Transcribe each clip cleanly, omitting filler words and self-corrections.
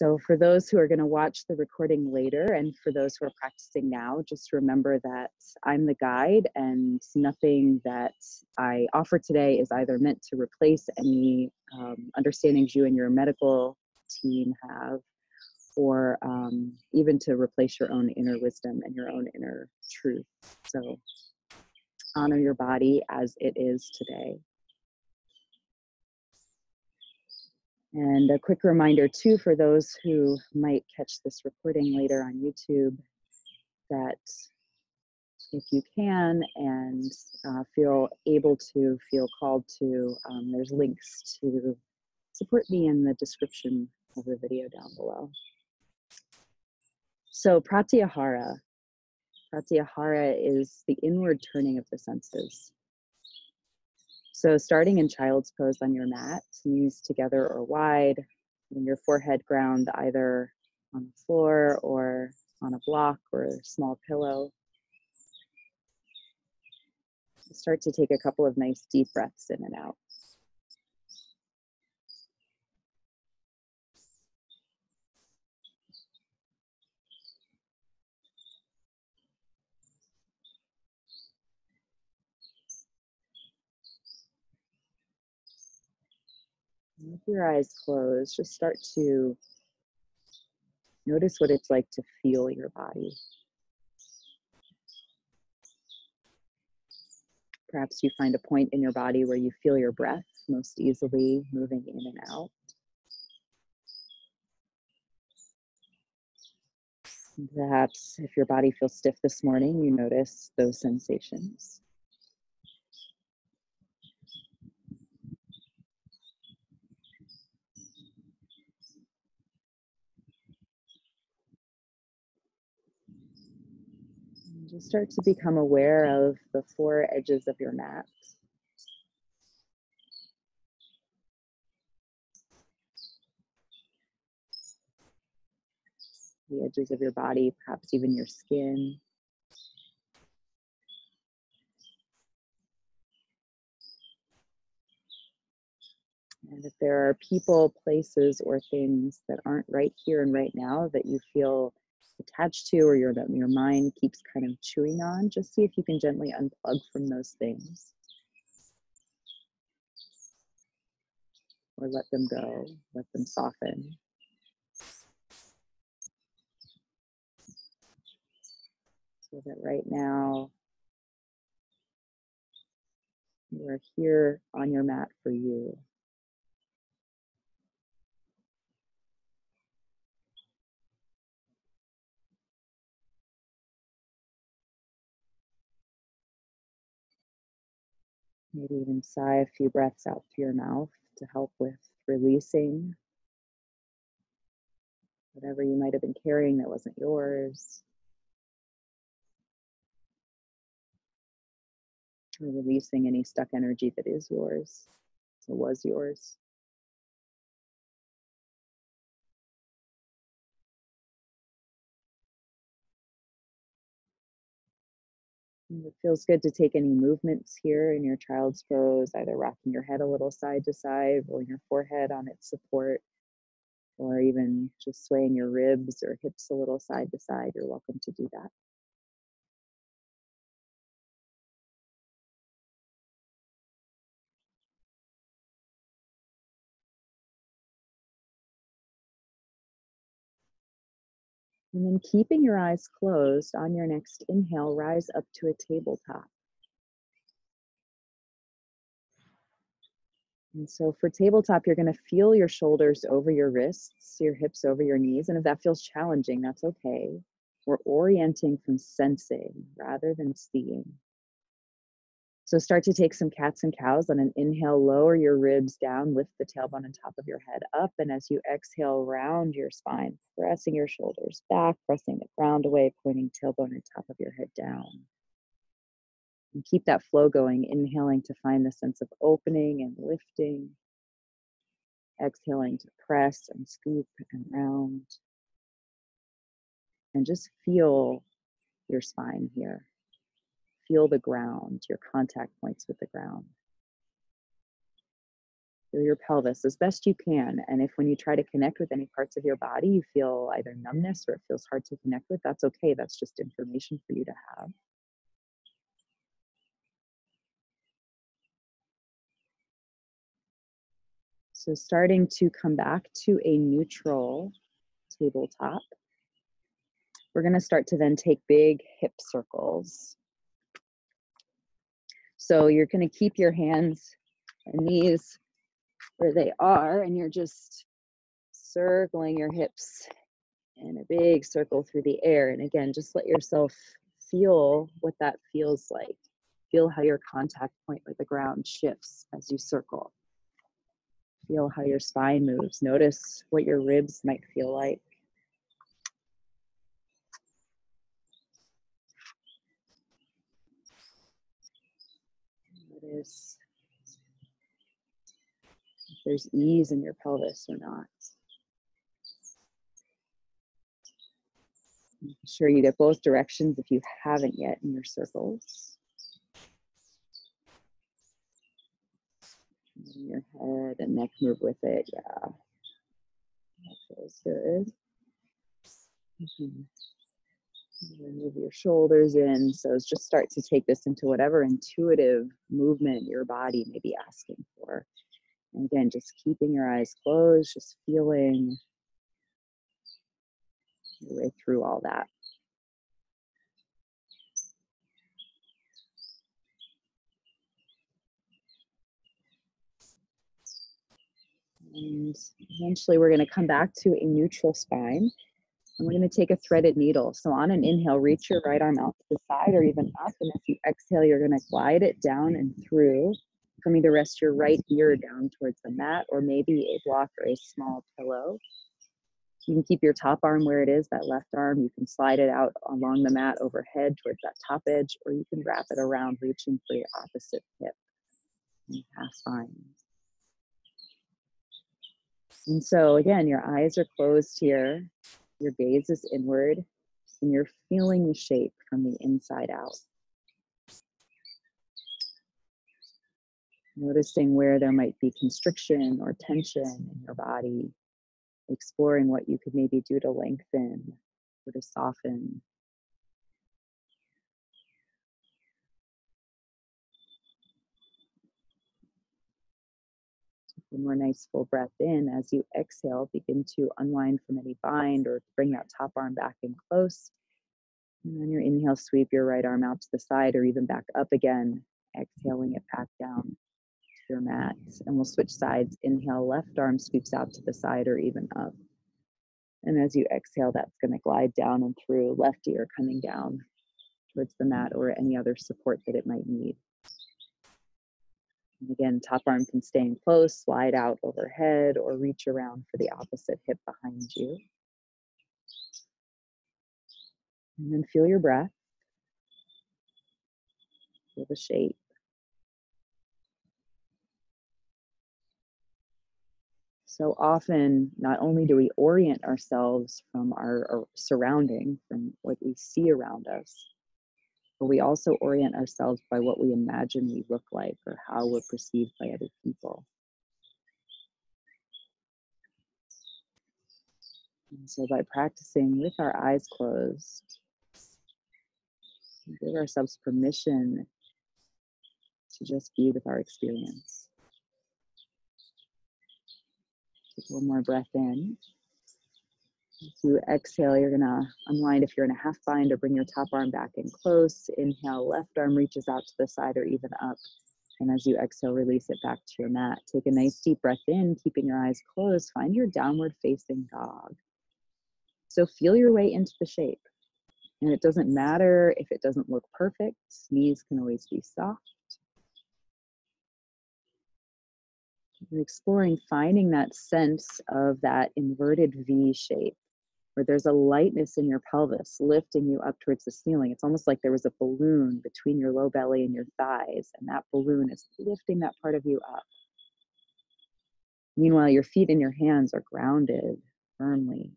So for those who are going to watch the recording later, and for those who are practicing now, just remember that I'm the guide, and nothing that I offer today is either meant to replace any understandings you and your medical team have, or even to replace your own inner wisdom and your own inner truth. So honor your body as it is today. And a quick reminder too, for those who might catch this recording later on YouTube, that if you can and feel able to, feel called to, there's links to support me in the description of the video down below. So Pratyahara. Pratyahara is the inward turning of the senses. So starting in child's pose on your mat, knees together or wide, and your forehead ground either on the floor or on a block or a small pillow. Start to take a couple of nice deep breaths in and out. With your eyes closed, just start to notice what it's like to feel your body. Perhaps you find a point in your body where you feel your breath most easily moving in and out. And perhaps if your body feels stiff this morning, you notice those sensations. Just start to become aware of the four edges of your mat. The edges of your body, perhaps even your skin. And if there are people, places, or things that aren't right here and right now that you feel attached to, or your mind keeps kind of chewing on, just see if you can gently unplug from those things. Or let them go, let them soften. So that right now, you are here on your mat for you. Maybe even sigh a few breaths out through your mouth to help with releasing whatever you might have been carrying that wasn't yours. Or releasing any stuck energy that is yours, or was yours. And it feels good to take any movements here in your child's pose, either rocking your head a little side to side, rolling your forehead on its support, or even just swaying your ribs or hips a little side to side. You're welcome to do that. And then keeping your eyes closed, on your next inhale, rise up to a tabletop. And so for tabletop, you're going to feel your shoulders over your wrists, your hips over your knees. And if that feels challenging, that's okay. We're orienting from sensing rather than seeing. So start to take some cats and cows. On an inhale, lower your ribs down, lift the tailbone and top of your head up. And as you exhale, round your spine, pressing your shoulders back, pressing the ground away, pointing tailbone and top of your head down. And keep that flow going, inhaling to find the sense of opening and lifting. Exhaling to press and scoop and round. And just feel your spine here. Feel the ground, your contact points with the ground. Feel your pelvis as best you can. And if when you try to connect with any parts of your body, you feel either numbness or it feels hard to connect with, that's okay. That's just information for you to have. So starting to come back to a neutral tabletop. We're going to start to then take big hip circles. So you're going to keep your hands and knees where they are, and you're just circling your hips in a big circle through the air. And again, just let yourself feel what that feels like. Feel how your contact point with the ground shifts as you circle. Feel how your spine moves. Notice what your ribs might feel like. Notice if there's ease in your pelvis or not. Make sure you get both directions if you haven't yet in your circles. And your head and neck move with it. Yeah, that feels good. Move your shoulders in. So just start to take this into whatever intuitive movement your body may be asking for. And again, just keeping your eyes closed, just feeling your way through all that. And eventually we're going to come back to a neutral spine. And we're going to take a threaded needle. So on an inhale, reach your right arm out to the side or even up. And as you exhale, you're going to glide it down and through. For me to rest your right ear down towards the mat, or maybe a block or a small pillow. You can keep your top arm where it is, that left arm. You can slide it out along the mat overhead towards that top edge, or you can wrap it around, reaching for your opposite hip. And that's fine. And so again, your eyes are closed here. Your gaze is inward, and you're feeling the shape from the inside out. Noticing where there might be constriction or tension in your body. Exploring what you could maybe do to lengthen or to soften. One more nice full breath in. As you exhale, begin to unwind from any bind or bring that top arm back in close. And then your inhale, sweep your right arm out to the side or even back up again, exhaling it back down to your mat. And we'll switch sides. Inhale, left arm sweeps out to the side or even up. And as you exhale, that's going to glide down and through, left ear coming down towards the mat or any other support that it might need. And again, top arm can stay in close, slide out overhead, or reach around for the opposite hip behind you. And then feel your breath. Feel the shape. So often, not only do we orient ourselves from our surrounding, from what we see around us, but we also orient ourselves by what we imagine we look like or how we're perceived by other people. And so by practicing with our eyes closed, we give ourselves permission to just be with our experience. Take one more breath in. As you exhale, you're going to unwind if you're in a half bind or bring your top arm back in close. Inhale, left arm reaches out to the side or even up. And as you exhale, release it back to your mat. Take a nice deep breath in, keeping your eyes closed. Find your downward facing dog. So feel your way into the shape. And it doesn't matter if it doesn't look perfect. Knees can always be soft. You're exploring finding that sense of that inverted V shape, where there's a lightness in your pelvis lifting you up towards the ceiling. It's almost like there was a balloon between your low belly and your thighs, and that balloon is lifting that part of you up. Meanwhile, your feet and your hands are grounded firmly.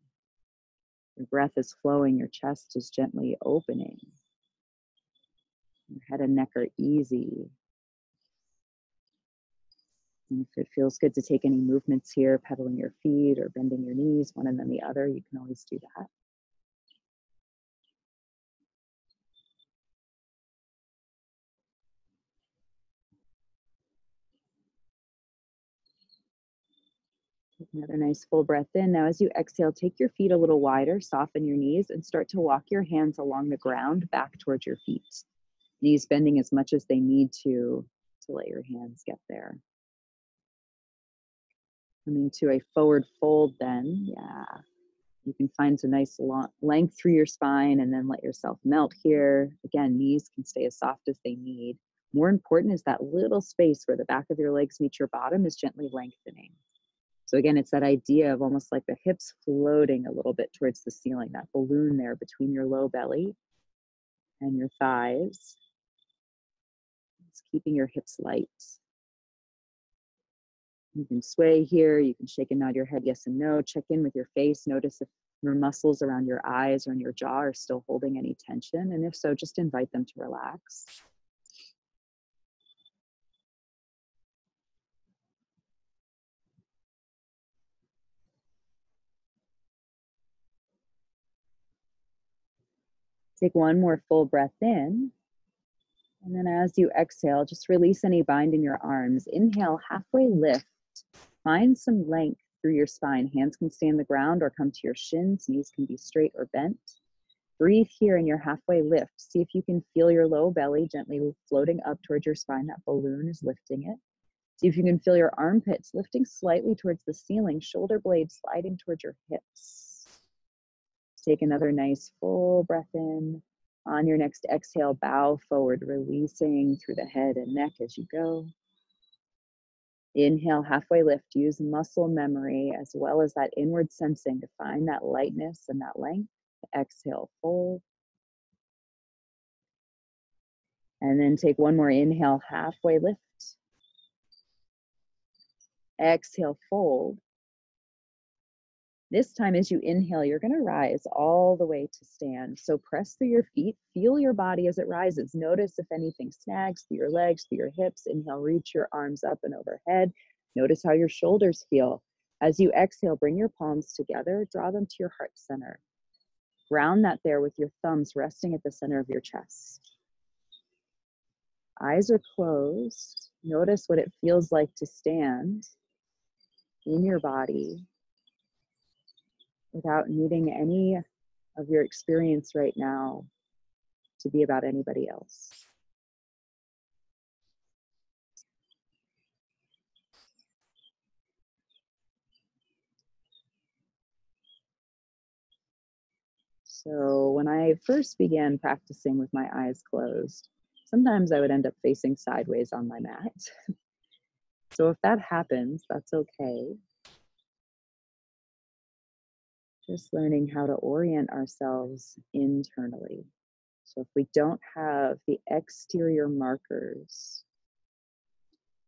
Your breath is flowing, your chest is gently opening. Your head and neck are easy. And if it feels good to take any movements here, pedaling your feet or bending your knees, one and then the other, you can always do that. Take another nice full breath in. Now, as you exhale, take your feet a little wider, soften your knees, and start to walk your hands along the ground back towards your feet. Knees bending as much as they need to let your hands get there. Coming to a forward fold then. Yeah. You can find some nice length through your spine and then let yourself melt here. Again, knees can stay as soft as they need. More important is that little space where the back of your legs meet your bottom is gently lengthening. So again, it's that idea of almost like the hips floating a little bit towards the ceiling, that balloon there between your low belly and your thighs. It's keeping your hips light. You can sway here. You can shake and nod your head yes and no. Check in with your face. Notice if your muscles around your eyes or in your jaw are still holding any tension. And if so, just invite them to relax. Take one more full breath in. And then as you exhale, just release any bind in your arms. Inhale, halfway lift. Find some length through your spine. Hands can stay on the ground or come to your shins. Knees can be straight or bent. Breathe here in your halfway lift. See if you can feel your low belly gently floating up towards your spine. That balloon is lifting it. See if you can feel your armpits lifting slightly towards the ceiling, shoulder blades sliding towards your hips. Take another nice full breath in. On your next exhale, bow forward, releasing through the head and neck as you go. Inhale, halfway lift. Use muscle memory as well as that inward sensing to find that lightness and that length. Exhale, fold. And then take one more inhale, halfway lift. Exhale, fold. This time as you inhale, you're going to rise all the way to stand. So press through your feet, feel your body as it rises. Notice if anything snags through your legs, through your hips. Inhale, reach your arms up and overhead. Notice how your shoulders feel. As you exhale, bring your palms together, draw them to your heart center. Ground that there with your thumbs resting at the center of your chest. Eyes are closed. Notice what it feels like to stand in your body without needing any of your experience right now to be about anybody else. So when I first began practicing with my eyes closed, sometimes I would end up facing sideways on my mat. So if that happens, that's okay. Just learning how to orient ourselves internally. So if we don't have the exterior markers,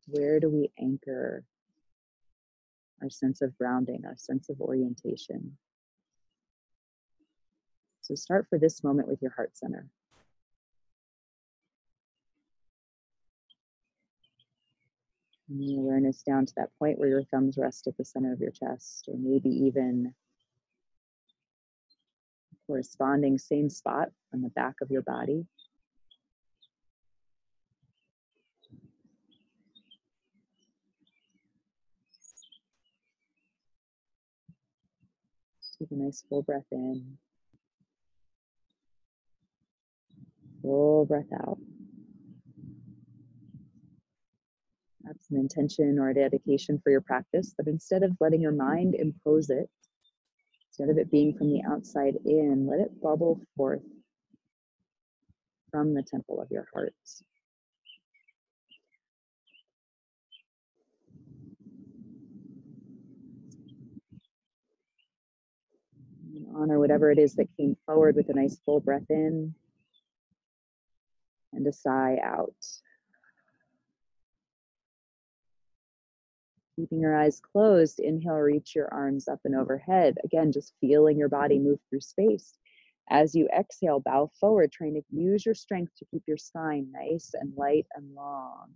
where do we anchor our sense of grounding, our sense of orientation? So start for this moment with your heart center. And the awareness down to that point where your thumbs rest at the center of your chest, or maybe even corresponding same spot on the back of your body. Take a nice full breath in. Full breath out. That's an intention or a dedication for your practice, but instead of letting your mind impose it, instead of it being from the outside in, let it bubble forth from the temple of your heart. And honor whatever it is that came forward with a nice full breath in and a sigh out. Keeping your eyes closed, inhale, reach your arms up and overhead. Again, just feeling your body move through space. As you exhale, bow forward, trying to use your strength to keep your spine nice and light and long.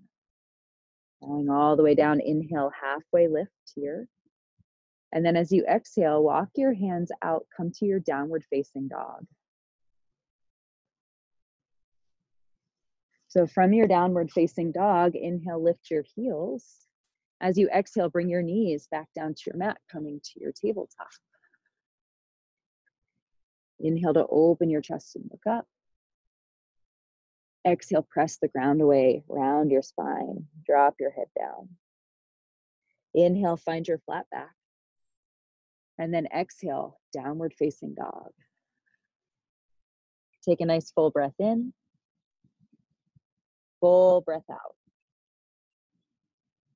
Going all the way down, inhale, halfway lift here. And then as you exhale, walk your hands out, come to your downward facing dog. So from your downward facing dog, inhale, lift your heels. As you exhale, bring your knees back down to your mat, coming to your tabletop. Inhale to open your chest and look up. Exhale, press the ground away, round your spine, drop your head down. Inhale, find your flat back. And then exhale, downward facing dog. Take a nice full breath in, full breath out.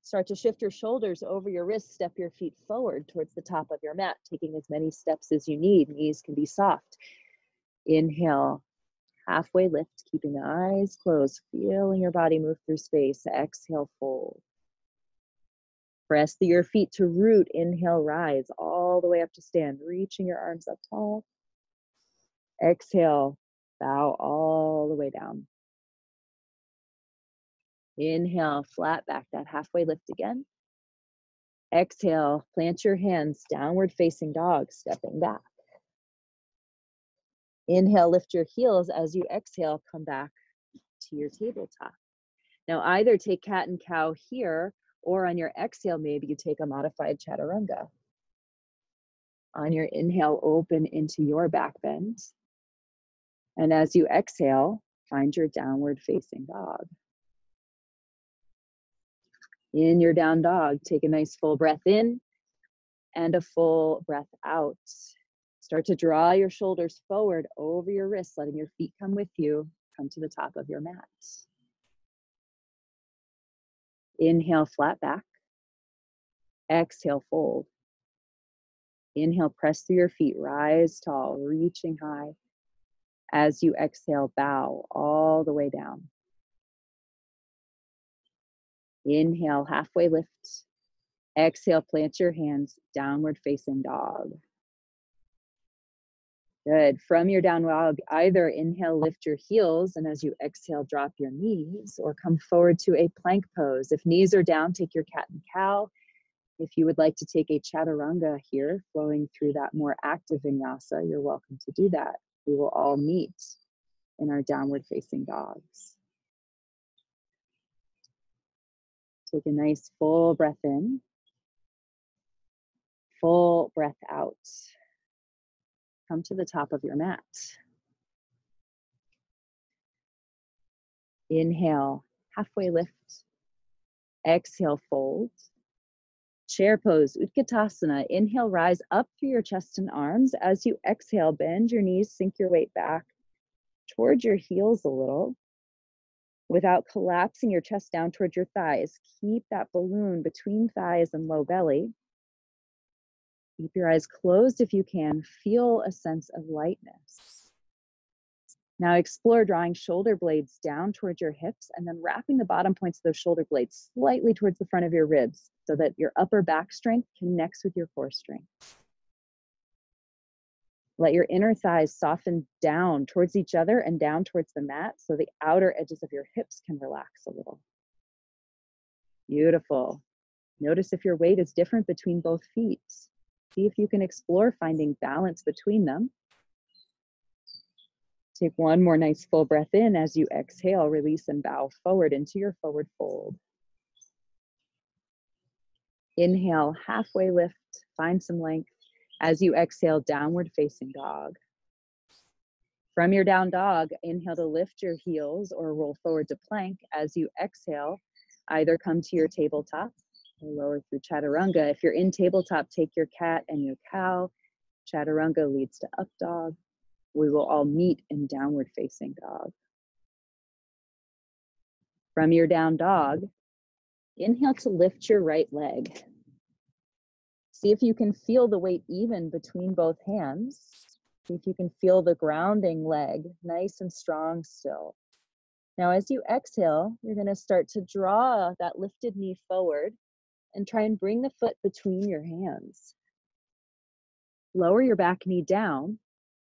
Start to shift your shoulders over your wrists, step your feet forward towards the top of your mat, taking as many steps as you need. Knees can be soft. Inhale, halfway lift, keeping the eyes closed, feeling your body move through space. Exhale, fold. Press your feet to root. Inhale, rise all the way up to stand, reaching your arms up tall. Exhale, bow all the way down. Inhale, flat back, that halfway lift again. Exhale, plant your hands, downward facing dog, stepping back. Inhale, lift your heels. As you exhale, come back to your tabletop. Now either take cat and cow here, or on your exhale, maybe you take a modified chaturanga. On your inhale, open into your back bend. And as you exhale, find your downward facing dog. In your down dog, take a nice full breath in and a full breath out. Start to draw your shoulders forward over your wrists, letting your feet come with you. Come to the top of your mat. Inhale, flat back. Exhale, fold. Inhale, press through your feet, rise tall, reaching high. As you exhale, bow all the way down. Inhale, halfway lift. Exhale, plant your hands, downward facing dog. Good. From your down dog, either inhale, lift your heels, and as you exhale, drop your knees, or come forward to a plank pose. If knees are down, take your cat and cow. If you would like to take a chaturanga here, flowing through that more active vinyasa, you're welcome to do that. We will all meet in our downward facing dogs. Take a nice full breath in, full breath out. Come to the top of your mat. Inhale, halfway lift. Exhale, fold. Chair pose, Utkatasana. Inhale, rise up through your chest and arms. As you exhale, bend your knees, sink your weight back towards your heels a little without collapsing your chest down towards your thighs. Keep that balloon between thighs and low belly. Keep your eyes closed if you can. Feel a sense of lightness. Now explore drawing shoulder blades down towards your hips and then wrapping the bottom points of those shoulder blades slightly towards the front of your ribs so that your upper back strength connects with your core strength. Let your inner thighs soften down towards each other and down towards the mat so the outer edges of your hips can relax a little. Beautiful. Notice if your weight is different between both feet. See if you can explore finding balance between them. Take one more nice full breath in. As you exhale, release and bow forward into your forward fold. Inhale, halfway lift, find some length. As you exhale, downward facing dog. From your down dog, inhale to lift your heels or roll forward to plank. As you exhale, either come to your tabletop or lower through chaturanga. If you're in tabletop, take your cat and your cow. Chaturanga leads to up dog. We will all meet in downward facing dog. From your down dog, inhale to lift your right leg. See if you can feel the weight even between both hands. See if you can feel the grounding leg, nice and strong still. Now as you exhale, you're going to start to draw that lifted knee forward and try and bring the foot between your hands. Lower your back knee down.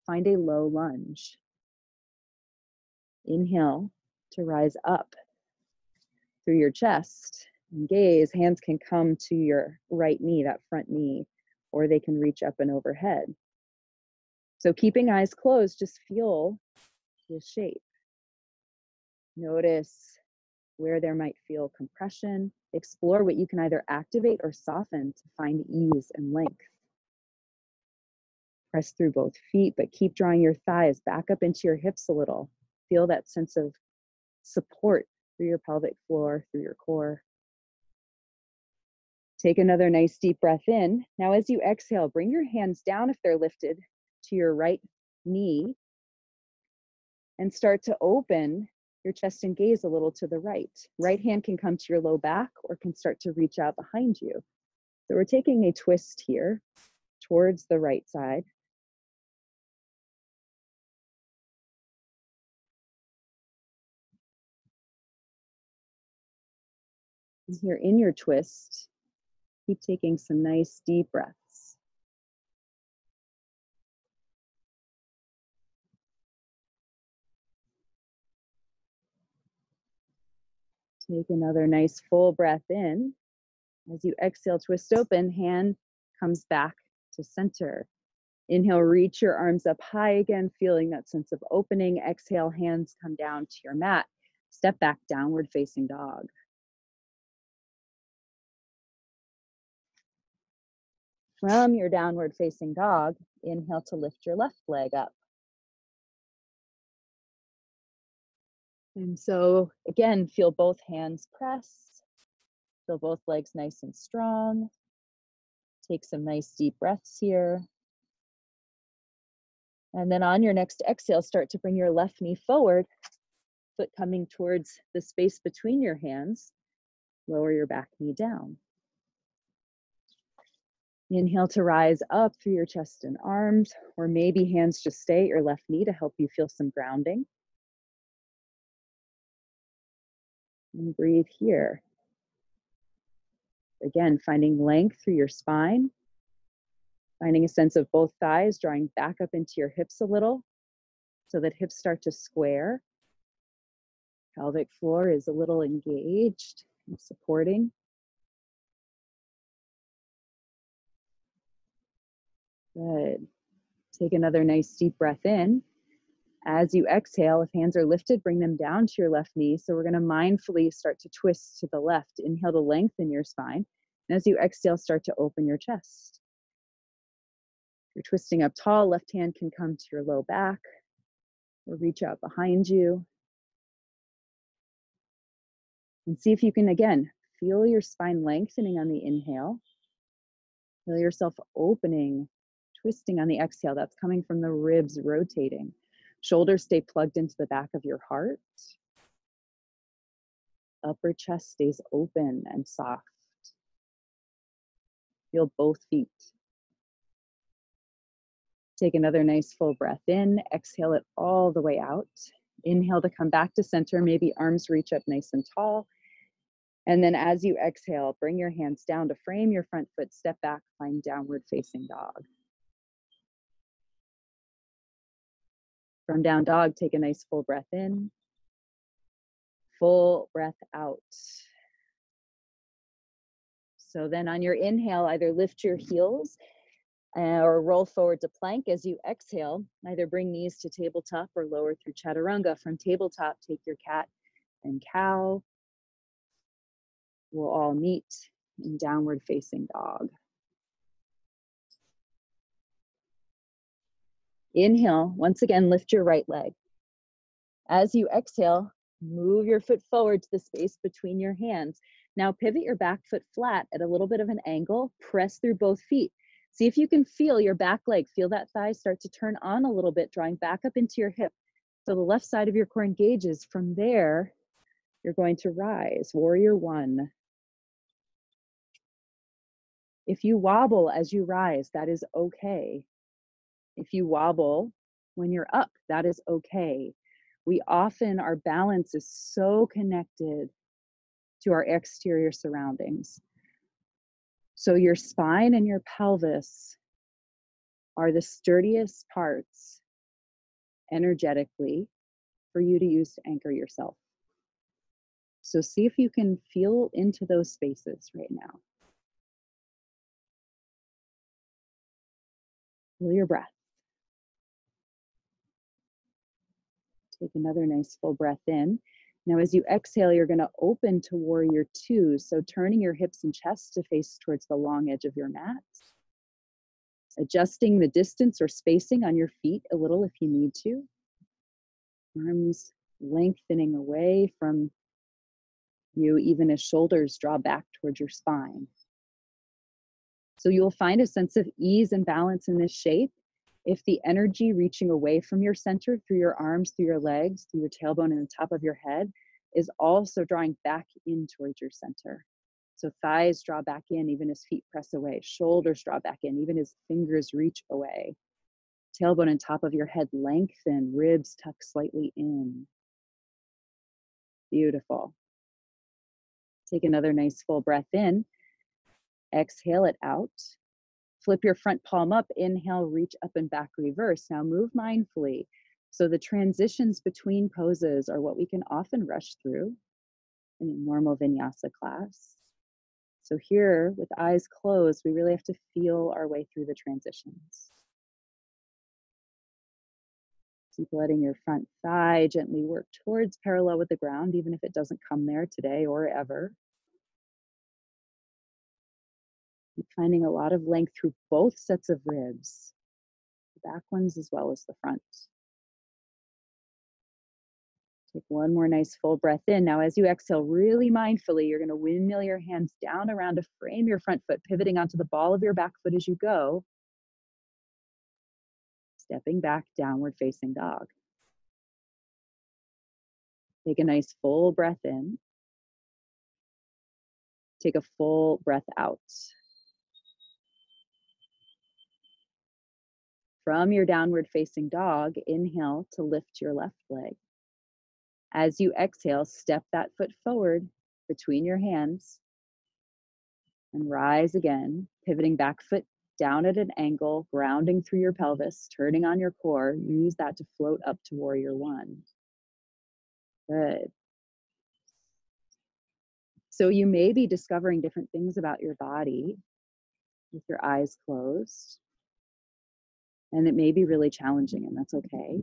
Find a low lunge. Inhale to rise up through your chest. And gaze, hands can come to your right knee, that front knee, or they can reach up and overhead. So keeping eyes closed, just feel the shape. Notice where there might feel compression. Explore what you can either activate or soften to find ease and length. Press through both feet, but keep drawing your thighs back up into your hips a little. Feel that sense of support through your pelvic floor, through your core. Take another nice deep breath in. Now as you exhale, bring your hands down if they're lifted to your right knee and start to open your chest and gaze a little to the right. Right hand can come to your low back or can start to reach out behind you. So we're taking a twist here towards the right side. And here in your twist, keep taking some nice deep breaths. Take another nice full breath in. As you exhale, twist open, hand comes back to center. Inhale, reach your arms up high again, feeling that sense of opening. Exhale, hands come down to your mat. Step back, downward facing dog. From your downward facing dog, inhale to lift your left leg up. And so again, feel both hands press. Feel both legs nice and strong. Take some nice deep breaths here. And then on your next exhale, start to bring your left knee forward, foot coming towards the space between your hands. Lower your back knee down. Inhale to rise up through your chest and arms, or maybe hands just stay at your left knee to help you feel some grounding. And breathe here. Again, finding length through your spine, finding a sense of both thighs, drawing back up into your hips a little so that hips start to square. Pelvic floor is a little engaged and supporting. Good. Take another nice deep breath in. As you exhale, if hands are lifted, bring them down to your left knee. So we're going to mindfully start to twist to the left. Inhale to lengthen your spine. And as you exhale, start to open your chest. If you're twisting up tall, left hand can come to your low back or reach out behind you. And see if you can, again, feel your spine lengthening on the inhale. Feel yourself opening, twisting on the exhale. That's coming from the ribs rotating. Shoulders stay plugged into the back of your heart. Upper chest stays open and soft. Feel both feet. Take another nice full breath in. Exhale it all the way out. Inhale to come back to center. Maybe arms reach up nice and tall. And then as you exhale, bring your hands down to frame your front foot. Step back, find downward facing dog. From down dog, take a nice full breath in. Full breath out. So then on your inhale, either lift your heels or roll forward to plank. As you exhale, either bring knees to tabletop or lower through chaturanga. From tabletop, take your cat and cow. We'll all meet in downward facing dog. Inhale, once again, lift your right leg. As you exhale, move your foot forward to the space between your hands. Now pivot your back foot flat at a little bit of an angle. Press through both feet. See if you can feel your back leg. Feel that thigh start to turn on a little bit, drawing back up into your hip. So the left side of your core engages. From there, you're going to rise, warrior one. If you wobble as you rise, that is okay. If you wobble when you're up, that is okay. We often, our balance is so connected to our exterior surroundings. So your spine and your pelvis are the sturdiest parts energetically for you to use to anchor yourself. So see if you can feel into those spaces right now. Feel your breath. Take another nice full breath in. Now, as you exhale, you're going to open to warrior two. So turning your hips and chest to face towards the long edge of your mat. Adjusting the distance or spacing on your feet a little if you need to. Arms lengthening away from you, even as shoulders draw back towards your spine. So you'll find a sense of ease and balance in this shape if the energy reaching away from your center through your arms, through your legs, through your tailbone and the top of your head is also drawing back in towards your center. So thighs draw back in even as feet press away. Shoulders draw back in even as fingers reach away. Tailbone and top of your head lengthen, ribs tuck slightly in. Beautiful. Take another nice full breath in. Exhale it out. Flip your front palm up, inhale, reach up and back, reverse. Now move mindfully. So the transitions between poses are what we can often rush through in a normal vinyasa class. So here, with eyes closed, we really have to feel our way through the transitions. Keep letting your front thigh gently work towards parallel with the ground, even if it doesn't come there today or ever. Keep finding a lot of length through both sets of ribs, the back ones as well as the front. Take one more nice full breath in. Now, as you exhale, really mindfully, you're going to windmill your hands down around to frame your front foot, pivoting onto the ball of your back foot as you go. Stepping back, downward facing dog. Take a nice full breath in. Take a full breath out. From your downward facing dog, inhale to lift your left leg. As you exhale, step that foot forward between your hands and rise again, pivoting back foot down at an angle, grounding through your pelvis, turning on your core. Use that to float up to warrior one. Good. So you may be discovering different things about your body with your eyes closed. And it may be really challenging, and that's okay.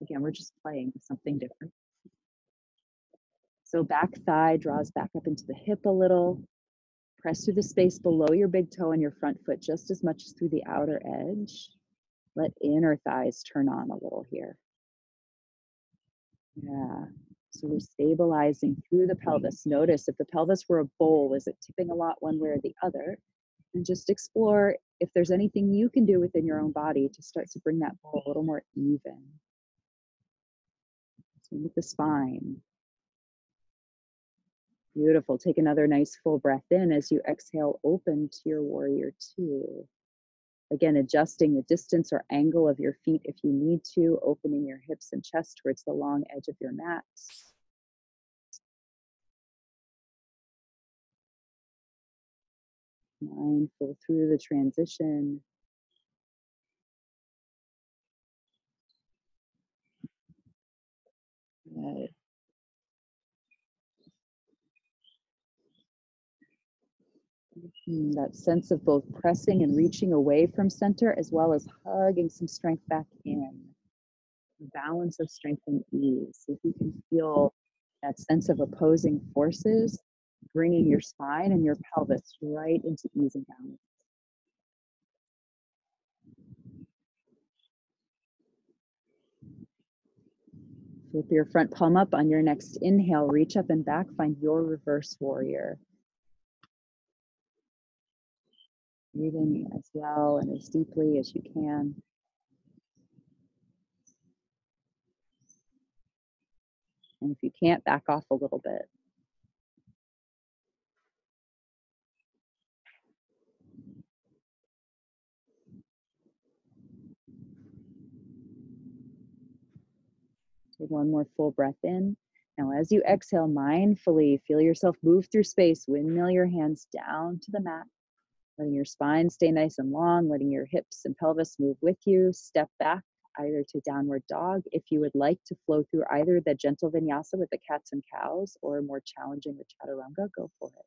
Again, we're just playing with something different. So back thigh draws back up into the hip a little. Press through the space below your big toe and your front foot just as much as through the outer edge. Let inner thighs turn on a little here. Yeah. So we're stabilizing through the pelvis. Notice if the pelvis were a bowl, is it tipping a lot one way or the other? And just explore if there's anything you can do within your own body to start to bring that bowl a little more even. So with the spine. Beautiful. Take another nice full breath in as you exhale, open to your warrior two. Again, adjusting the distance or angle of your feet if you need to, opening your hips and chest towards the long edge of your mat. Mindful through the transition. Good. That sense of both pressing and reaching away from center, as well as hugging some strength back in. Balance of strength and ease. If you can feel that sense of opposing forces, bringing your spine and your pelvis right into ease and balance. Flip your front palm up on your next inhale, reach up and back, find your reverse warrior. Breathing as well and as deeply as you can. And if you can't, back off a little bit. Take one more full breath in. Now, as you exhale, mindfully feel yourself move through space. Windmill your hands down to the mat, letting your spine stay nice and long, letting your hips and pelvis move with you. Step back, either to downward dog if you would like to flow through either the gentle vinyasa with the cats and cows or more challenging with chaturanga, go for it.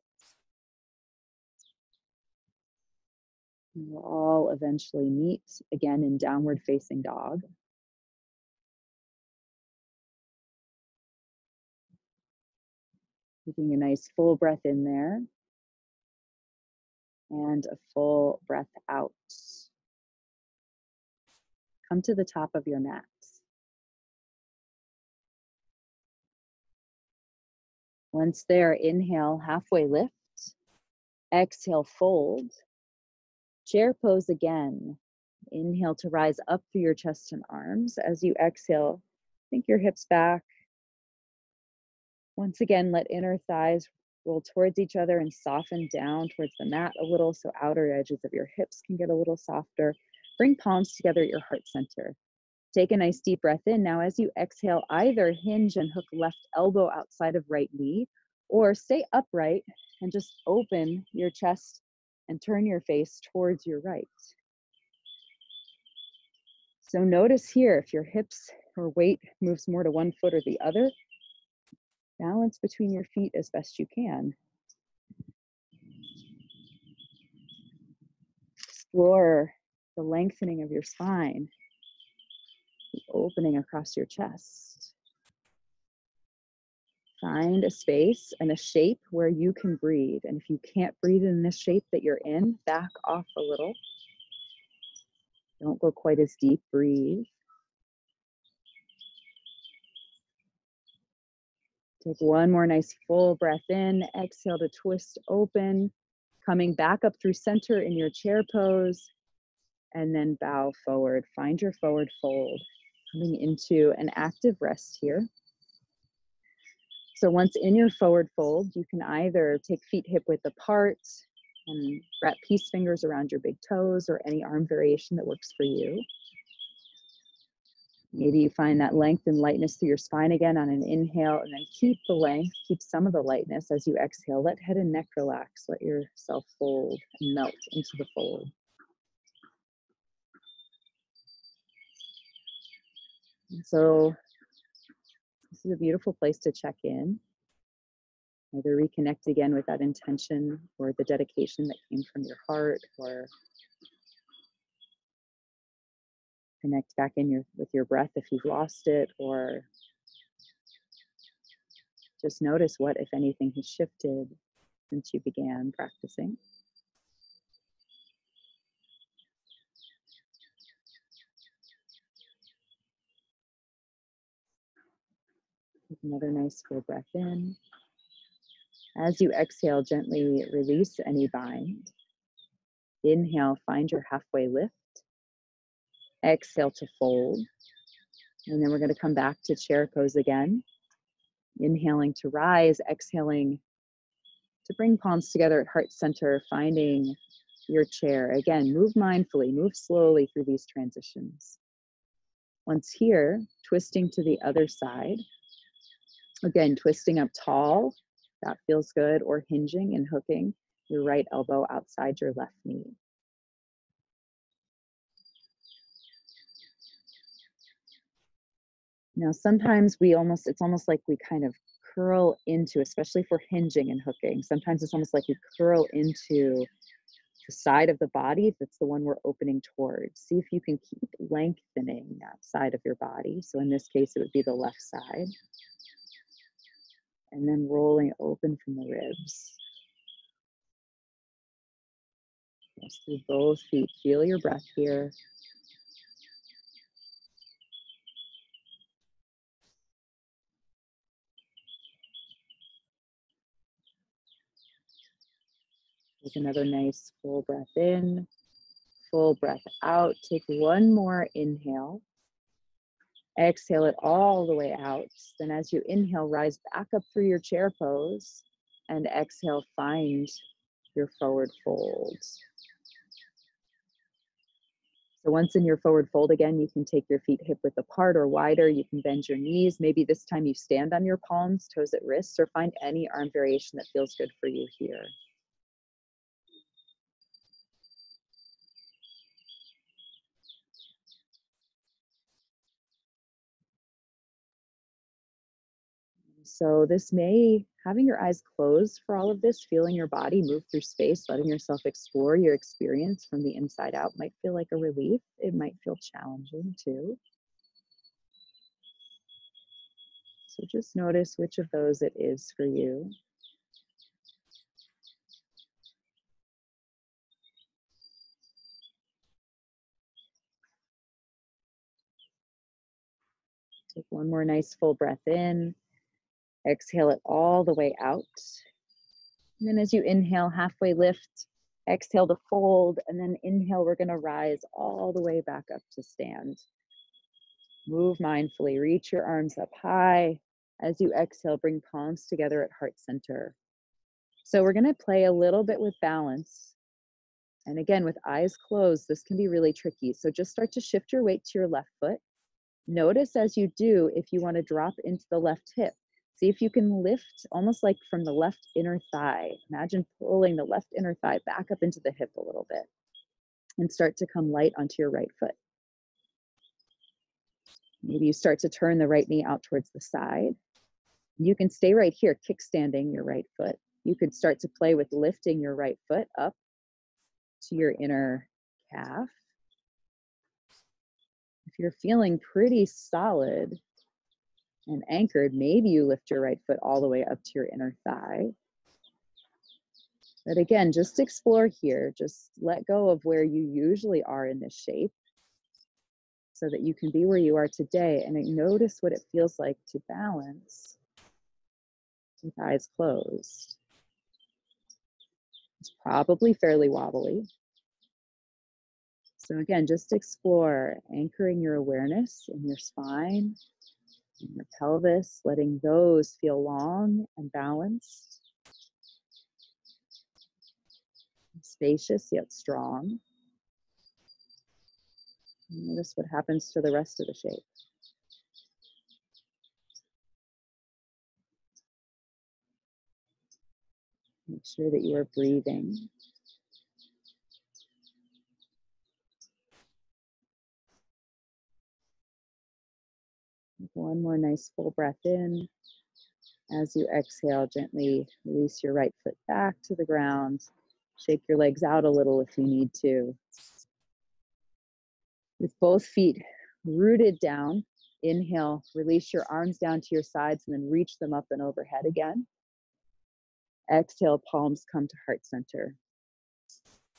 And we'll all eventually meet again in downward facing dog. Taking a nice full breath in there and a full breath out. Come to the top of your mat. Once there, inhale, halfway lift. Exhale, fold. Chair pose again. Inhale to rise up through your chest and arms. As you exhale, sink your hips back. Once again, let inner thighs roll towards each other and soften down towards the mat a little so outer edges of your hips can get a little softer. Bring palms together at your heart center. Take a nice deep breath in. Now, as you exhale, either hinge and hook left elbow outside of right knee, or stay upright and just open your chest and turn your face towards your right. So notice here if your hips or weight moves more to one foot or the other, balance between your feet as best you can. Explore the lengthening of your spine, the opening across your chest. Find a space and a shape where you can breathe. And if you can't breathe in this shape that you're in, back off a little. Don't go quite as deep, breathe. Take one more nice full breath in, exhale to twist open, coming back up through center in your chair pose, and then bow forward. Find your forward fold, coming into an active rest here. So once in your forward fold, you can either take feet hip width apart and wrap peace fingers around your big toes or any arm variation that works for you. Maybe you find that length and lightness through your spine again on an inhale, and then keep the length, keep some of the lightness as you exhale. Let head and neck relax. Let yourself fold and melt into the fold. And so this is a beautiful place to check in. Either reconnect again with that intention or the dedication that came from your heart, or connect back in with your breath if you've lost it, or just notice what, if anything, has shifted since you began practicing. Take another nice full breath in. As you exhale, gently release any bind. Inhale, find your halfway lift. Exhale to fold. And then we're going to come back to chair pose again. Inhaling to rise, exhaling to bring palms together at heart center, finding your chair. Again, move mindfully, move slowly through these transitions. Once here, twisting to the other side. Again, twisting up tall, that feels good, or hinging and hooking your right elbow outside your left knee. Now, sometimes it's almost like we kind of curl into, especially for hinging and hooking, sometimes it's almost like we curl into the side of the body that's the one we're opening towards. See if you can keep lengthening that side of your body. So in this case, it would be the left side. And then rolling open from the ribs. Just through both feet. Feel your breath here. Take another nice full breath in, full breath out. Take one more inhale. Exhale it all the way out. Then as you inhale, rise back up through your chair pose, and exhale, find your forward fold. So once in your forward fold again, you can take your feet hip width apart or wider. You can bend your knees. Maybe this time you stand on your palms, toes at wrists, or find any arm variation that feels good for you here. So this may, having your eyes closed for all of this, feeling your body move through space, letting yourself explore your experience from the inside out might feel like a relief. It might feel challenging too. So just notice which of those it is for you. Take one more nice full breath in. Exhale it all the way out. And then as you inhale, halfway lift, exhale to fold, and then inhale, we're gonna rise all the way back up to stand. Move mindfully, reach your arms up high. As you exhale, bring palms together at heart center. So we're gonna play a little bit with balance. And again, with eyes closed, this can be really tricky. So just start to shift your weight to your left foot. Notice as you do, if you wanna drop into the left hip. See if you can lift almost like from the left inner thigh. Imagine pulling the left inner thigh back up into the hip a little bit and start to come light onto your right foot. Maybe you start to turn the right knee out towards the side. You can stay right here, kickstanding your right foot. You could start to play with lifting your right foot up to your inner calf. If you're feeling pretty solid and anchored, maybe you lift your right foot all the way up to your inner thigh. But again, just explore here. Just let go of where you usually are in this shape so that you can be where you are today and notice what it feels like to balance with eyes closed. It's probably fairly wobbly. So again, just explore anchoring your awareness in your spine, in your pelvis, letting those feel long and balanced, spacious yet strong. Notice what happens to the rest of the shape. Make sure that you are breathing. Take one more nice full breath in. As you exhale, gently release your right foot back to the ground. Shake your legs out a little if you need to. With both feet rooted down, inhale, release your arms down to your sides and then reach them up and overhead again. Exhale, palms come to heart center.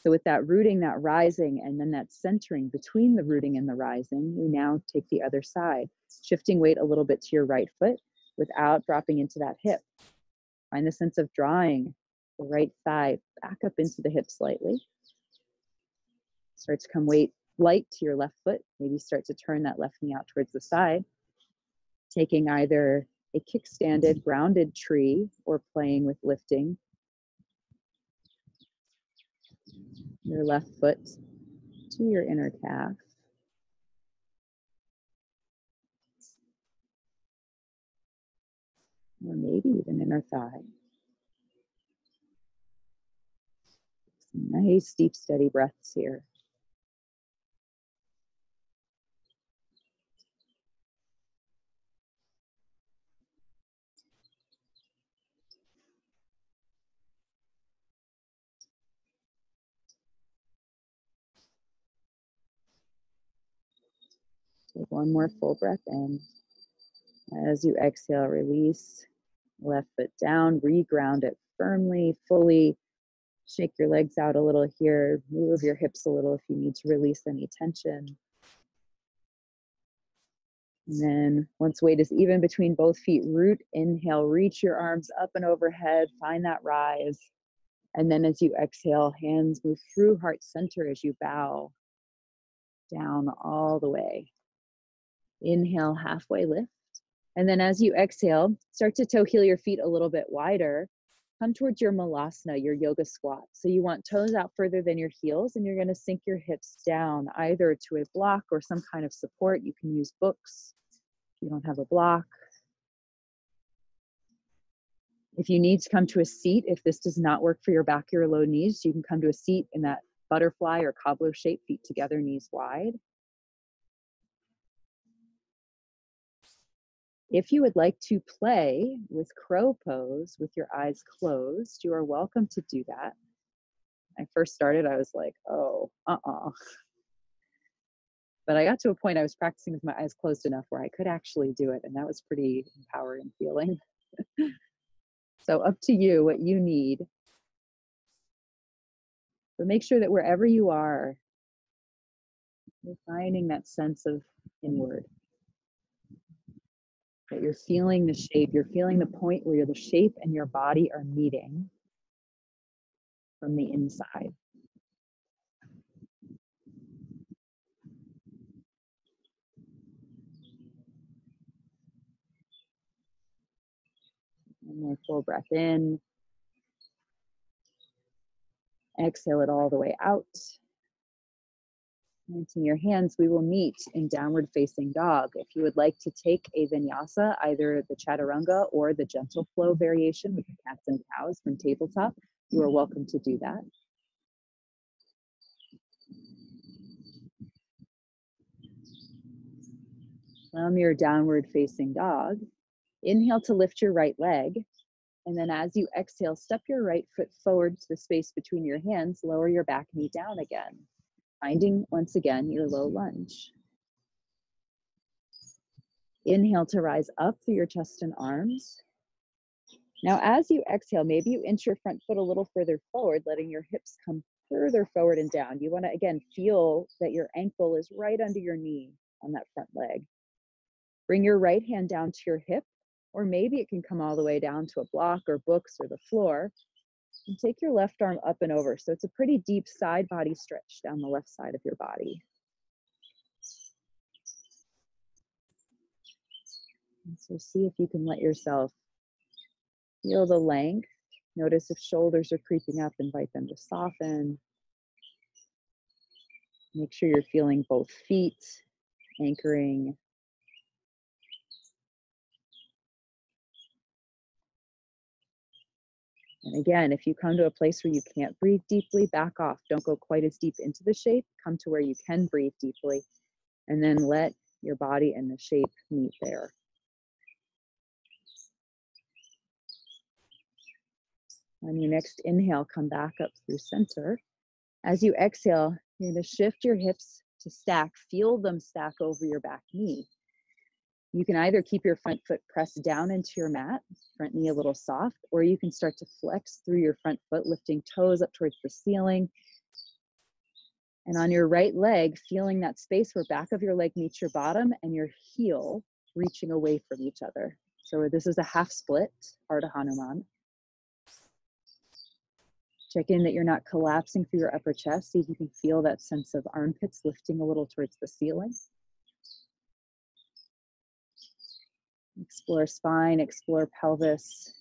So with that rooting, that rising, and then that centering between the rooting and the rising, we now take the other side, shifting weight a little bit to your right foot without dropping into that hip. Find the sense of drawing the right thigh back up into the hip slightly. Start to come weight light to your left foot. Maybe start to turn that left knee out towards the side, taking either a kickstanded, grounded tree or playing with lifting your left foot to your inner calf. Or maybe even inner thigh. Some nice, deep, steady breaths here. Take one more full breath in. As you exhale, release left foot down, re-ground it firmly, fully. Shake your legs out a little here. Move your hips a little if you need to release any tension. And then once weight is even between both feet, root, inhale, reach your arms up and overhead, find that rise. And then as you exhale, hands move through heart center as you bow down all the way. Inhale, halfway lift. And then as you exhale, start to toe heel your feet a little bit wider. Come towards your malasana, your yoga squat. So you want toes out further than your heels, and you're going to sink your hips down either to a block or some kind of support. You can use books if you don't have a block. If you need to come to a seat, if this does not work for your back or your low knees, you can come to a seat in that butterfly or cobbler shape, feet together, knees wide. If you would like to play with crow pose with your eyes closed, you are welcome to do that. When I first started, I was like, oh, But I got to a point I was practicing with my eyes closed enough where I could actually do it. And that was pretty empowering feeling. So up to you, what you need. But make sure that wherever you are, you're finding that sense of inward. That you're feeling the shape, you're feeling the point where the shape and your body are meeting from the inside. One more full breath in. Exhale it all the way out. Planting your hands, we will meet in downward facing dog. If you would like to take a vinyasa, either the chaturanga or the gentle flow variation with the cats and cows from tabletop, you are welcome to do that. From your downward facing dog, inhale to lift your right leg. And then as you exhale, step your right foot forward to the space between your hands, lower your back knee down again, finding once again your low lunge. Inhale to rise up through your chest and arms. Now, as you exhale, maybe you inch your front foot a little further forward, letting your hips come further forward and down. You want to, again, feel that your ankle is right under your knee on that front leg. Bring your right hand down to your hip, or maybe it can come all the way down to a block or books or the floor. And take your left arm up and over. So it's a pretty deep side body stretch down the left side of your body. And so see if you can let yourself feel the length. Notice if shoulders are creeping up, invite them to soften. Make sure you're feeling both feet anchoring. And again, if you come to a place where you can't breathe deeply, back off. Don't go quite as deep into the shape. Come to where you can breathe deeply, and then let your body and the shape meet there. On your next inhale, come back up through center. As you exhale, you're going to shift your hips to stack. Feel them stack over your back knee. You can either keep your front foot pressed down into your mat, front knee a little soft, or you can start to flex through your front foot, lifting toes up towards the ceiling. And on your right leg, feeling that space where back of your leg meets your bottom and your heel reaching away from each other. So this is a half split, Ardha Hanuman. Check in that you're not collapsing through your upper chest. See if you can feel that sense of armpits lifting a little towards the ceiling. Explore spine, explore pelvis.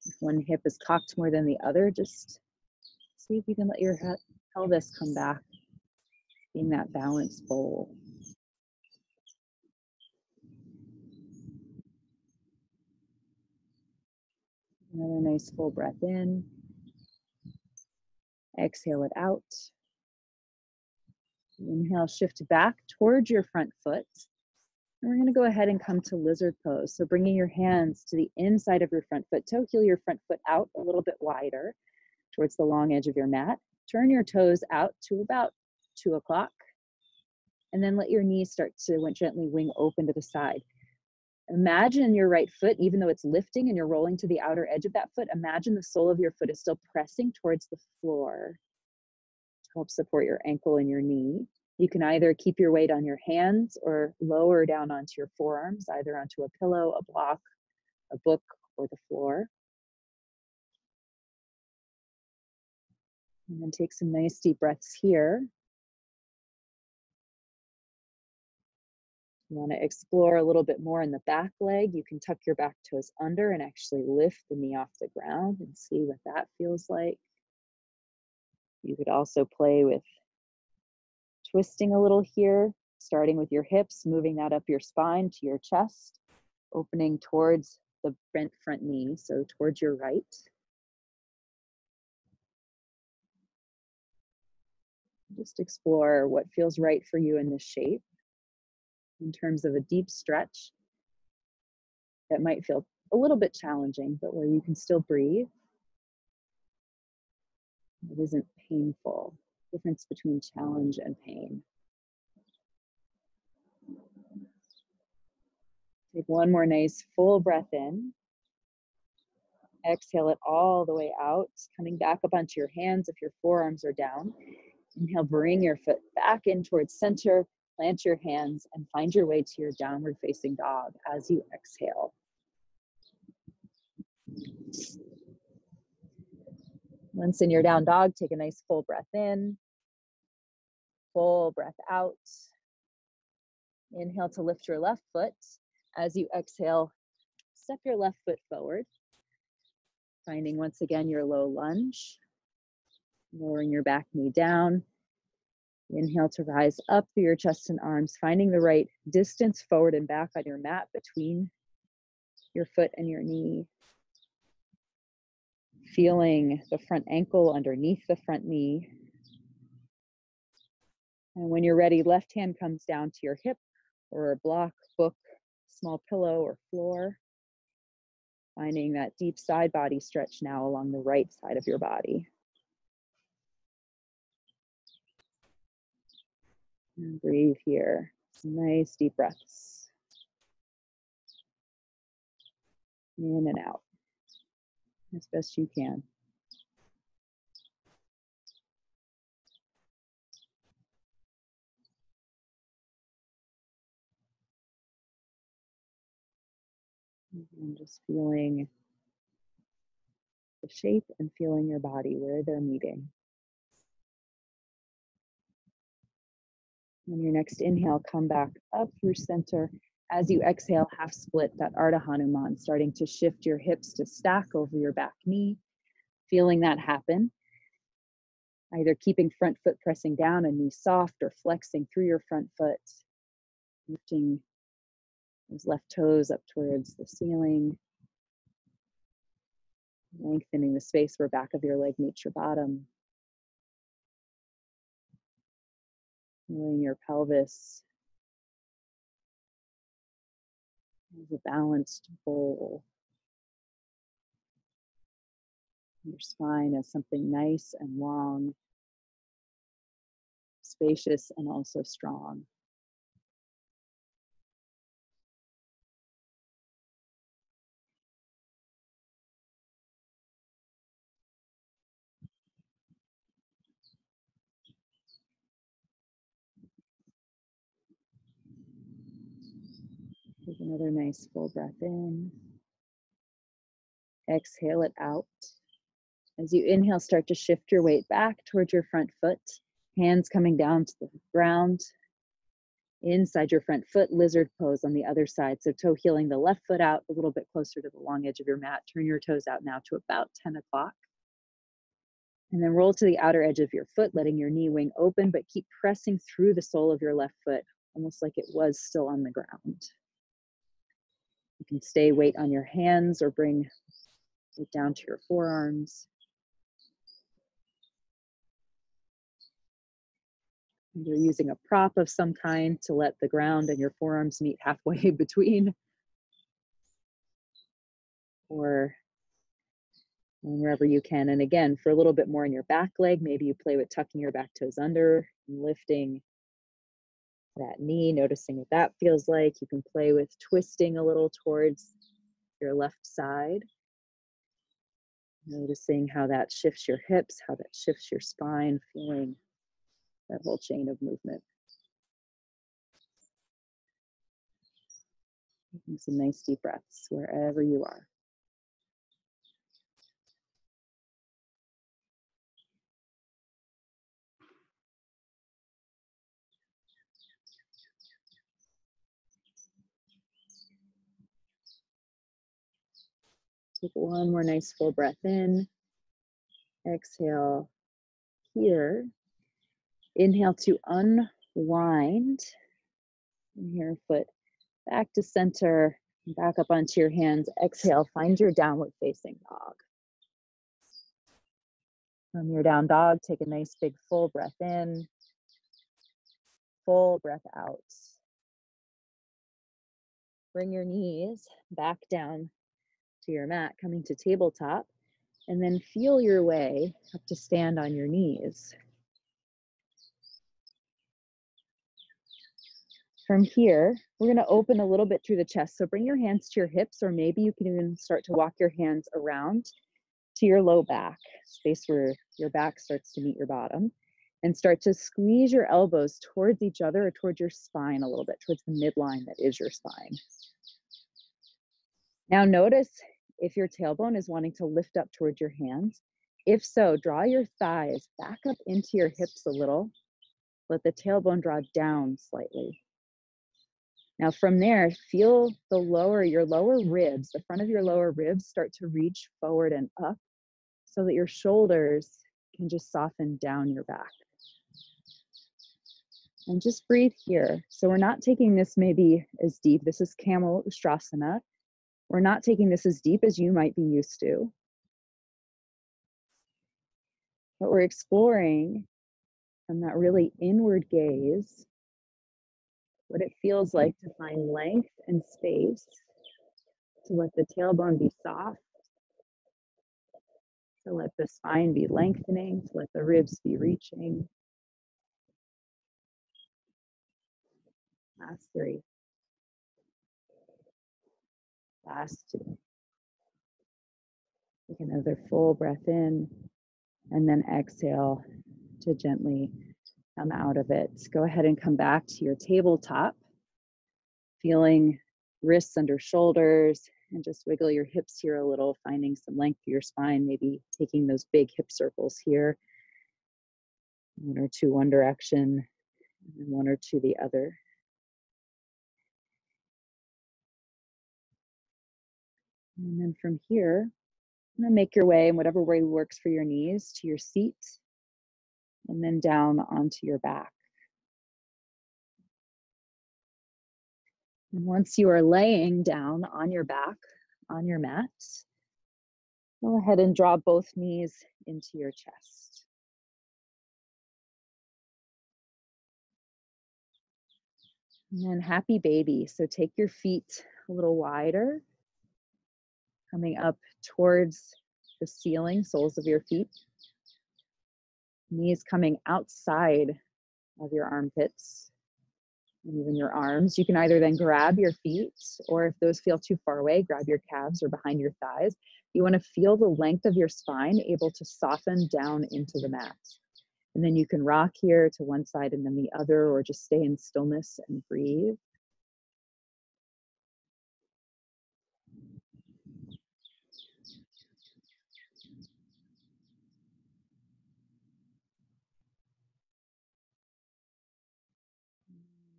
If one hip is cocked more than the other, just see if you can let your pelvis come back, being that balanced bowl. Another nice full breath in. Exhale it out. Inhale, shift back towards your front foot. And we're going to go ahead and come to lizard pose. So bringing your hands to the inside of your front foot, toe heel your front foot out a little bit wider towards the long edge of your mat. Turn your toes out to about 2 o'clock. And then let your knees start to gently wing open to the side. Imagine your right foot, even though it's lifting and you're rolling to the outer edge of that foot, imagine the sole of your foot is still pressing towards the floor to help support your ankle and your knee. You can either keep your weight on your hands or lower down onto your forearms, either onto a pillow, a block, a book, or the floor. And then take some nice deep breaths here. You want to explore a little bit more in the back leg. You can tuck your back toes under and actually lift the knee off the ground and see what that feels like. You could also play with twisting a little here, starting with your hips, moving that up your spine to your chest, opening towards the bent front knee, so towards your right. Just explore what feels right for you in this shape in terms of a deep stretch. that might feel a little bit challenging, but where you can still breathe. It isn't painful. Difference between challenge and pain. Take one more nice full breath in. Exhale it all the way out, coming back up onto your hands if your forearms are down. Inhale, bring your foot back in towards center, plant your hands, and find your way to your downward facing dog as you exhale. Once in your down dog, take a nice full breath in, full breath out. Inhale to lift your left foot. As you exhale, step your left foot forward, finding once again your low lunge, lowering your back knee down. Inhale to rise up through your chest and arms, finding the right distance forward and back on your mat between your foot and your knee. Feeling the front ankle underneath the front knee. And when you're ready, left hand comes down to your hip or a block, book, small pillow or floor. Finding that deep side body stretch now along the right side of your body. And breathe here. Some nice deep breaths. In and out. As best you can. And just feeling the shape and feeling your body where they're meeting. On your next inhale, come back up through center. As you exhale, half split, that Ardha Hanuman, starting to shift your hips to stack over your back knee. Feeling that happen. Either keeping front foot pressing down and knee soft or flexing through your front foot. Lifting those left toes up towards the ceiling. Lengthening the space where back of your leg meets your bottom. Feeling your pelvis as a balanced bowl. Your spine as something nice and long, spacious and also strong. Take another nice full breath in. Exhale it out. As you inhale, start to shift your weight back towards your front foot. Hands coming down to the ground. Inside your front foot, lizard pose on the other side. So toe heeling the left foot out a little bit closer to the long edge of your mat. Turn your toes out now to about 10 o'clock. And then roll to the outer edge of your foot, letting your knee wing open, but keep pressing through the sole of your left foot, almost like it was still on the ground. You can stay weight on your hands or bring it down to your forearms. You're using a prop of some kind to let the ground and your forearms meet halfway between. Or wherever you can. And again, for a little bit more in your back leg, maybe you play with tucking your back toes under and lifting that knee, noticing what that feels like. You can play with twisting a little towards your left side. Noticing how that shifts your hips, how that shifts your spine, feeling that whole chain of movement. Taking some nice deep breaths wherever you are. Take one more nice full breath in. Exhale here. Inhale to unwind. And your foot back to center, back up onto your hands. Exhale, find your downward facing dog. From your down dog, take a nice big full breath in, full breath out. bring your knees back down to your mat, coming to tabletop, and then feel your way up to stand on your knees. From here, we're going to open a little bit through the chest. So bring your hands to your hips, or maybe you can even start to walk your hands around to your low back, space where your back starts to meet your bottom, and start to squeeze your elbows towards each other or towards your spine a little bit, towards the midline that is your spine. Now notice if your tailbone is wanting to lift up towards your hands. If so, draw your thighs back up into your hips a little. Let the tailbone draw down slightly. Now from there, feel your lower ribs, the front of your lower ribs start to reach forward and up so that your shoulders can just soften down your back. And just breathe here. So we're not taking this maybe as deep. This is Camel Ustrasana. We're not taking this as deep as you might be used to. But we're exploring from that really inward gaze what it feels like to find length and space, to let the tailbone be soft, to let the spine be lengthening, to let the ribs be reaching. Last 3. Last 2. Take another full breath in, and then exhale to gently come out of it. Go ahead and come back to your tabletop, feeling wrists under shoulders, and just wiggle your hips here a little, finding some length through your spine, maybe taking those big hip circles here. 1 or 2 one direction, and 1 or 2 the other. And then from here, you're gonna make your way in whatever way works for your knees to your seat, and then down onto your back. And once you are laying down on your back, on your mat, go ahead and draw both knees into your chest. And then happy baby. So take your feet a little wider, coming up towards the ceiling, soles of your feet. Knees coming outside of your armpits and even your arms. You can either then grab your feet, or if those feel too far away, grab your calves or behind your thighs. You want to feel the length of your spine able to soften down into the mat. And then you can rock here to one side and then the other, or just stay in stillness and breathe.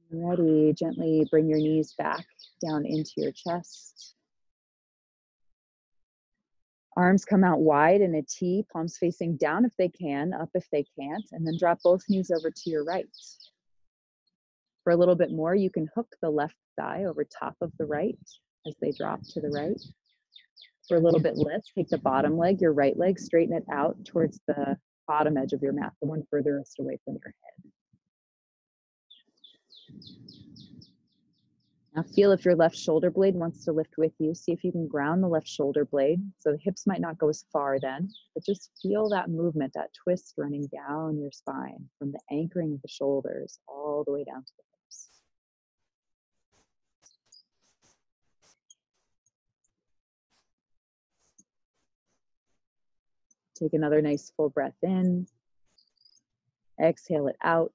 Ready, gently bring your knees back down into your chest. Arms come out wide in a T, palms facing down if they can, up if they can't, and then drop both knees over to your right. For a little bit more, you can hook the left thigh over top of the right as they drop to the right. For a little bit less, take the bottom leg, your right leg, straighten it out towards the bottom edge of your mat, the one furthest away from your head. Now feel if your left shoulder blade wants to lift with you. See if you can ground the left shoulder blade. So the hips might not go as far then, but just feel that movement, that twist running down your spine from the anchoring of the shoulders all the way down to the hips. Take another nice full breath in. Exhale it out.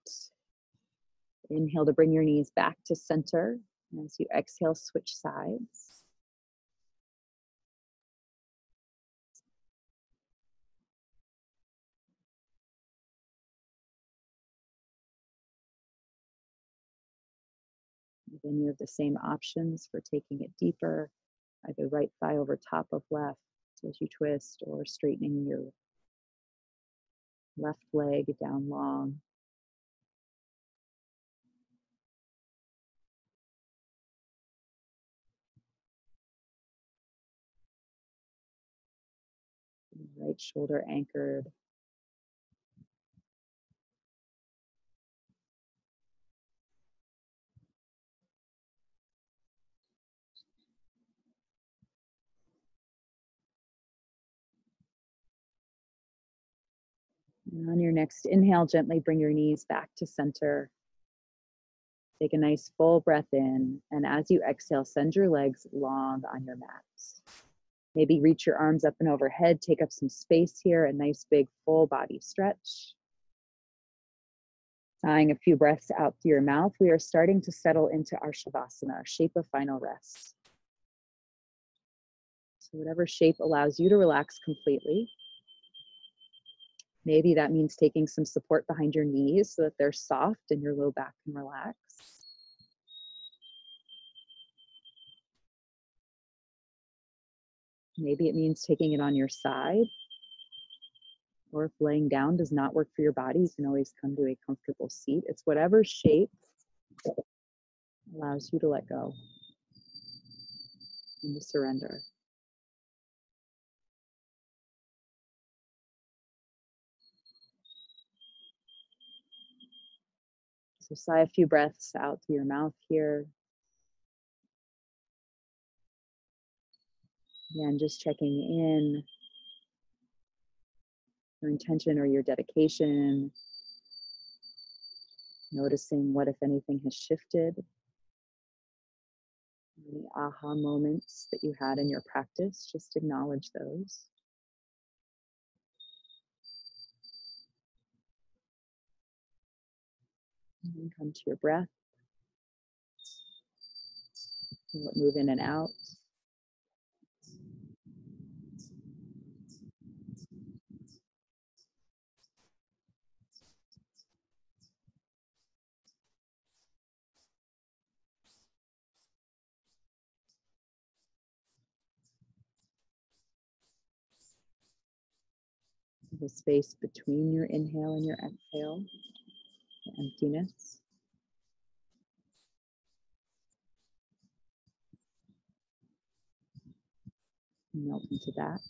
Inhale to bring your knees back to center. And as you exhale, switch sides. Again, you have the same options for taking it deeper, either right thigh over top of left as you twist, or straightening your left leg down long. Right shoulder anchored. And on your next inhale, gently bring your knees back to center. Take a nice full breath in, and as you exhale, send your legs long on your mat. Maybe reach your arms up and overhead, take up some space here, a nice big full body stretch. Sighing a few breaths out through your mouth, we are starting to settle into our Shavasana, our shape of final rest. So whatever shape allows you to relax completely. Maybe that means taking some support behind your knees so that they're soft and your low back can relax. Maybe it means taking it on your side. Or if laying down does not work for your body, you can always come to a comfortable seat. It's whatever shape allows you to let go and to surrender. So sigh a few breaths out through your mouth here. Again, just checking in your intention or your dedication. Noticing what, if anything, has shifted. Any aha moments that you had in your practice, just acknowledge those. And then come to your breath. Move in and out. The space between your inhale and your exhale, the emptiness. Melt into that.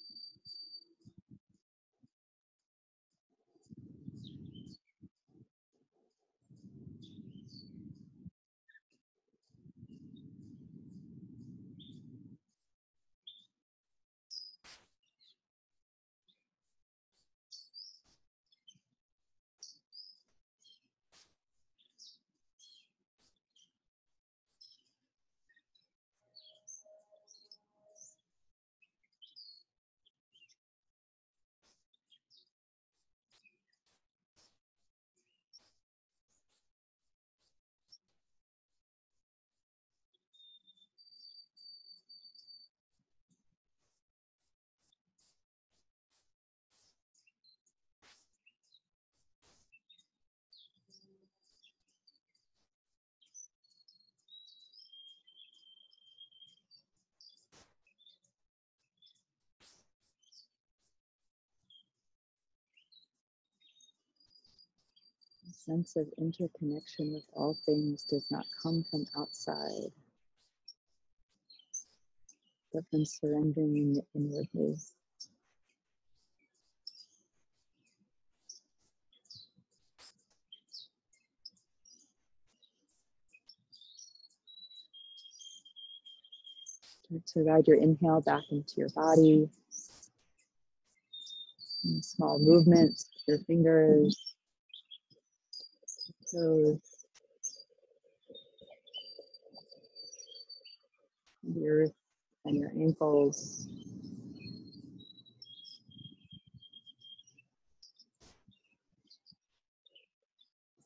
A sense of interconnection with all things does not come from outside, but from surrendering inwardly. Start to guide your inhale back into your body. And small movements with your fingers, toes, the earth, and your ankles.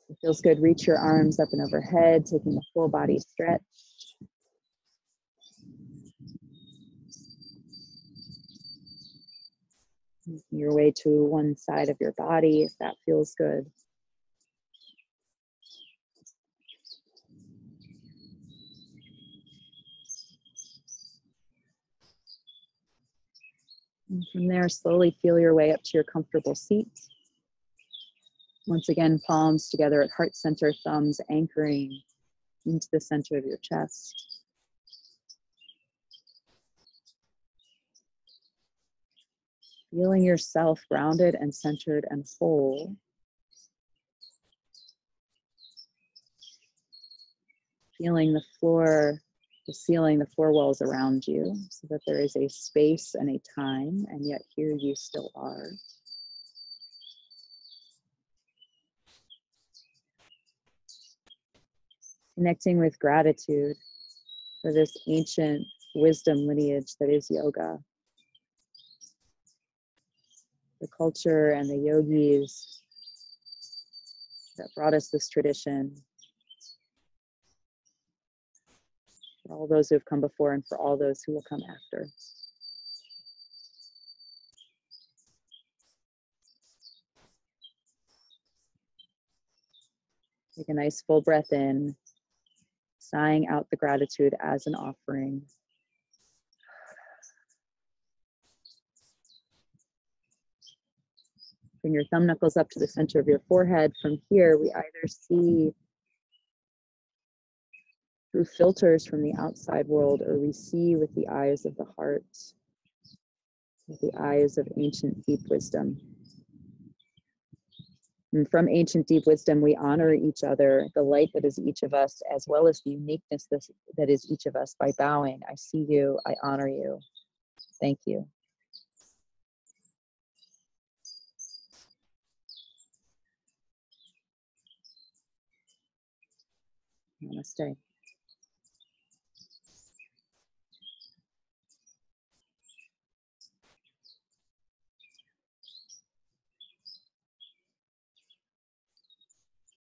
It feels good. Reach your arms up and overhead, taking a full body stretch. Making your way to one side of your body if that feels good. And from there, slowly feel your way up to your comfortable seat. Once again, palms together at heart center, thumbs anchoring into the center of your chest. Feeling yourself grounded and centered and whole. Feeling the floor, the ceiling, the four walls around you, so that there is a space and a time, and yet here you still are. Connecting with gratitude for this ancient wisdom lineage that is yoga. The culture and the yogis that brought us this tradition. For all those who have come before and for all those who will come after. Take a nice full breath in, sighing out the gratitude as an offering. Bring your thumb knuckles up to the center of your forehead. From here, we either see through filters from the outside world, or we see with the eyes of the heart, with the eyes of ancient deep wisdom. And from ancient deep wisdom, we honor each other, the light that is each of us, as well as the uniqueness that is each of us, by bowing. I see you, I honor you. Thank you. Namaste.